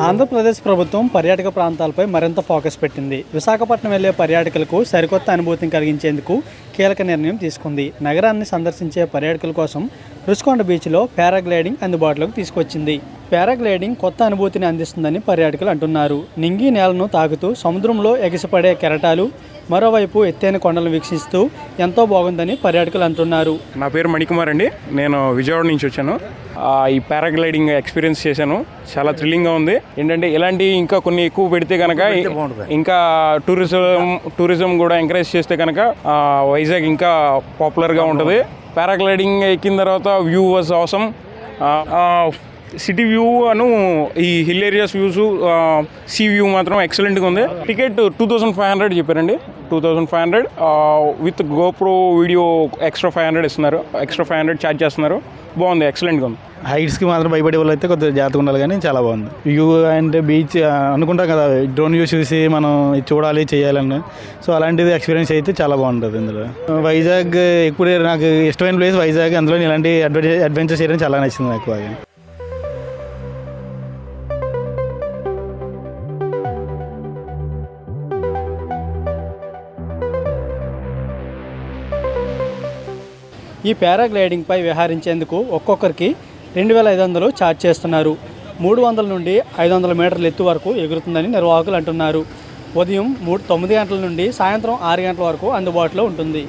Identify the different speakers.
Speaker 1: ఆంధ్రప్రదేశ్ ప్రభుత్వం పర్యాటక ప్రాంతాలపై మరింత ఫోకస్ పెట్టింది. విశాఖపట్నం వెళ్లే పర్యాటకులకు సరికొత్త అనుభూతిని కలిగించేందుకు కీలక నిర్ణయం తీసుకుంది. నగరాన్ని సందర్శించే పర్యాటకుల కోసం రుషికొండ బీచ్లో పారాగ్లైడింగ్ అందుబాటులోకి తీసుకొచ్చింది. పారాగ్లైడింగ్ కొత్త అనుభూతిని అందిస్తుందని పర్యాటకులు అంటున్నారు. నింగి నేలను తాకుతూ సముద్రంలో ఎగిసిపడే కెరటాలు, మరోవైపు ఎత్తైన కొండలను వీక్షిస్తూ ఎంతో బాగుందని పర్యాటకులు అంటున్నారు.
Speaker 2: నా పేరు మణికుమార్ అండి. నేను విజయవాడ నుంచి వచ్చాను. ఈ పారాగ్లైడింగ్ ఎక్స్పీరియన్స్ చేశాను. చాలా థ్రిల్లింగ్గా ఉంది. ఏంటంటే ఇలాంటి ఇంకా కొన్ని ఎక్కువ పెడితే కనుక ఇంకా టూరిజం కూడా ఎంకరేజ్ చేస్తే కనుక వైజాగ్ ఇంకా పాపులర్గా ఉంటుంది. పారాగ్లైడింగ్ ఎక్కిన తర్వాత view was awesome. City view అను ఈ hill areas views, sea view మాత్రం ఎక్సలెంట్గా ఉంది. టికెట్ 2500 చెప్పారండి. 2500 విత్ గోప్రో వీడియో ఎక్స్ట్రా 500 ఇస్తున్నారు. ఎక్స్ట్రా 500 ఛార్జ్ చేస్తున్నారు. బాగుంది, ఎక్సలెంట్గా ఉంది.
Speaker 3: హైట్స్కి మాత్రం భయపడే వాళ్ళు అయితే కొద్దిగా జాగ్రత్తగా ఉండాలి, కానీ చాలా బాగుంది. వ్యూ అంటే బీచ్ అనుకుంటాం కదా, డ్రోన్ వ్యూ చూసి మనం చూడాలి చేయాలని. సో అలాంటిది ఎక్స్పీరియన్స్ అయితే చాలా బాగుంటుంది ఇందులో. వైజాగ్ ఎప్పుడు నాకు ఇష్టమైన ప్లేస్ వైజాగ్. అందులో ఇలాంటి అడ్వెంచర్స్ చేయడం చాలా నచ్చింది నాకు బాగా.
Speaker 1: ఈ పారాగ్లైడింగ్పై విహరించేందుకు ఒక్కొక్కరికి 2500 ఛార్జ్ చేస్తున్నారు. 300 నుండి 500 మీటర్ల ఎత్తు వరకు ఎగురుతుందని నిర్వాహకులు అంటున్నారు. ఉదయం 9 గంటల నుండి సాయంత్రం 6 గంటల వరకు అందుబాటులో ఉంటుంది.